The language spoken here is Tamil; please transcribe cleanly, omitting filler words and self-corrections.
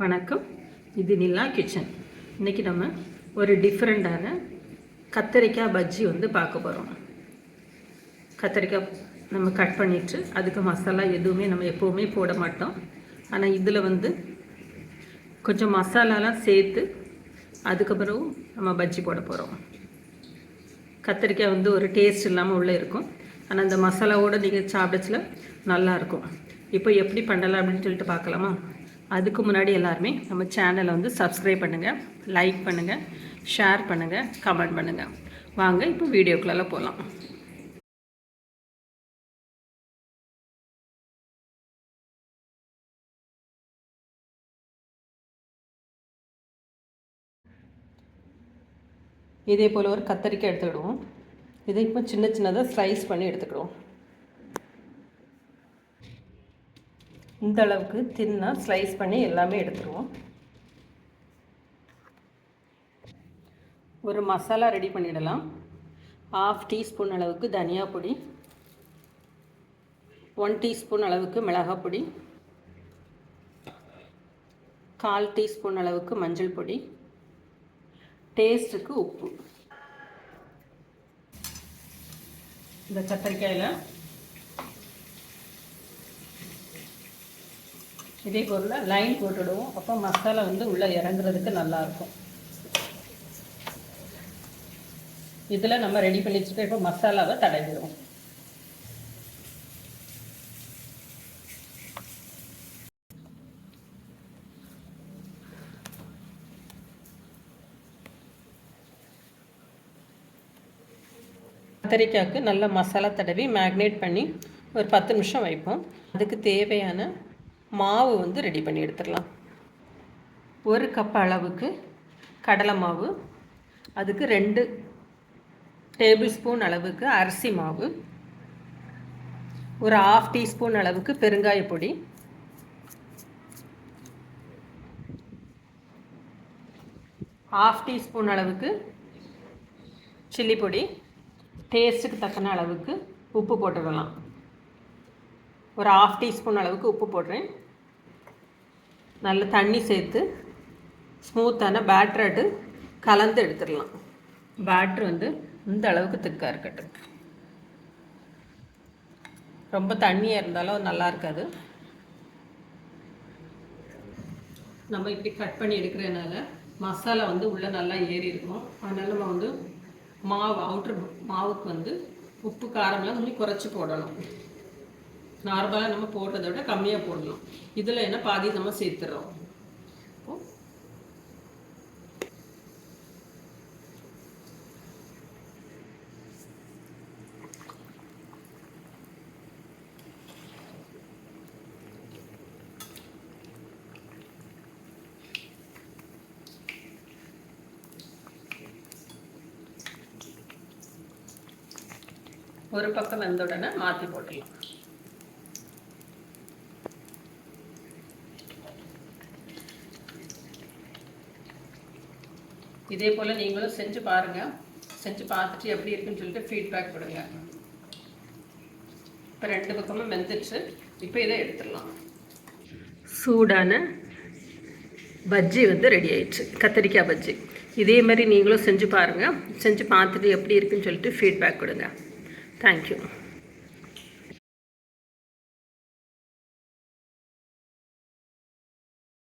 வணக்கம், இது நிலா கிச்சன். இன்றைக்கி நம்ம ஒரு டிஃப்ரெண்ட்டான கத்தரிக்காய் பஜ்ஜி பார்க்க போகிறோம். கத்தரிக்காய் நம்ம கட் பண்ணிவிட்டு அதுக்கு மசாலா எதுவுமே நம்ம எப்போவுமே போட மாட்டோம். ஆனால் இதில் கொஞ்சம் மசாலாலாம் சேர்த்து அதுக்கப்புறம் நம்ம பஜ்ஜி போட போகிறோம். கத்தரிக்காய் ஒரு டேஸ்ட் இல்லாமல் உள்ளே இருக்கும். ஆனால் அந்த மசாலாவோடு நீங்கள் சாப்பிடச்சில் நல்லாயிருக்கும். இப்போ எப்படி பண்ணலாம் அப்படின்னு சொல்லிட்டு பார்க்கலாமா? அதுக்கு முன்னாடி எல்லாருமே நம்ம சேனலை சப்ஸ்கிரைப் பண்ணுங்கள், லைக் பண்ணுங்கள், ஷேர் பண்ணுங்கள், கமெண்ட் பண்ணுங்கள். வாங்க இப்போ வீடியோக்குள்ளே போகலாம். இதே போல் ஒரு கத்தரிக்காய் எடுத்துக்கிடுவோம். இதை இப்போ சின்ன சின்னதாக ஸ்லைஸ் பண்ணி எடுத்துக்கிடுவோம். இந்த அளவுக்கு தின்னாக ஸ்லைஸ் பண்ணி எல்லாமே எடுத்துருவோம். ஒரு மசாலா ரெடி பண்ணிடலாம். 1/2 டீஸ்பூன் அளவுக்கு தனியா பொடி, 1 டீஸ்பூன் அளவுக்கு மிளகாய் பொடி, 1/4 டீஸ்பூன் அளவுக்கு மஞ்சள் பொடி, டேஸ்ட்டுக்கு உப்பு. இந்த கத்தரிக்காயில் இதே பொருளில் லைன் போட்டுடுவோம். அப்போ மசாலா உள்ளே இறங்குறதுக்கு நல்லாயிருக்கும். இதில் நம்ம ரெடி பண்ணி வச்சுட்டு இப்போ மசாலாவை தடவிடுவோம். கத்தரிக்காய்க்கு நல்ல மசாலா தடவி மேக்னேட் பண்ணி ஒரு 10 நிமிஷம் வைப்போம். அதுக்கு தேவையான மாவு ரெடி பண்ணி எடுத்துடலாம். 1 கப் அளவுக்கு கடலை மாவு, அதுக்கு 2 டேபிள் ஸ்பூன் அளவுக்கு அரிசி மாவு, ஒரு 1/2 டீஸ்பூன் அளவுக்கு பெருங்காய பொடி, 1/2 டீஸ்பூன் அளவுக்கு சில்லி பொடி, டேஸ்ட்டுக்கு தக்கன அளவுக்கு உப்பு போட்டுடலாம். ஒரு 1/2 டீஸ்பூன் அளவுக்கு உப்பு போடுறேன். நல்ல தண்ணி சேர்த்து ஸ்மூத்தான பேட்டராட்டு கலந்து எடுத்துடலாம். பேட்ரு இந்த அளவுக்கு திக்காக இருக்கட்டும். ரொம்ப தண்ணியாக இருந்தாலும் நல்லா இருக்காது. நம்ம இப்படி கட் பண்ணி எடுக்கிறதுனால மசாலா உள்ளே நல்லா ஏறி இருக்கும். அதனால் நம்ம மாவு அவுட்ரு மாவுக்கு உப்பு காரம்லாம் கொஞ்சம் குறைச்சி போடணும். நார்மலாக நம்ம போடுறத விட கம்மியாக போடலாம். இதில் என்ன பாதி நம்ம சேர்த்துறோம். ஒரு பக்கம் வெந்த உடனே மாற்றி போட்டுடலாம். இதே போல் நீங்களும் செஞ்சு பாருங்கள். செஞ்சு பார்த்துட்டு எப்படி இருக்குன்னு சொல்லிட்டு ஃபீட்பேக் கொடுங்க. இப்போ 2 பக்கமும் வெந்துச்சு. இப்போ இதை எடுத்துடலாம். சூடான பஜ்ஜி ரெடி ஆயிடுச்சு, கத்தரிக்காய் பஜ்ஜி. இதே மாதிரி நீங்களும் செஞ்சு பாருங்கள். செஞ்சு பார்த்துட்டு எப்படி இருக்குன்னு சொல்லிட்டு ஃபீட்பேக் கொடுங்க. தேங்க்யூ.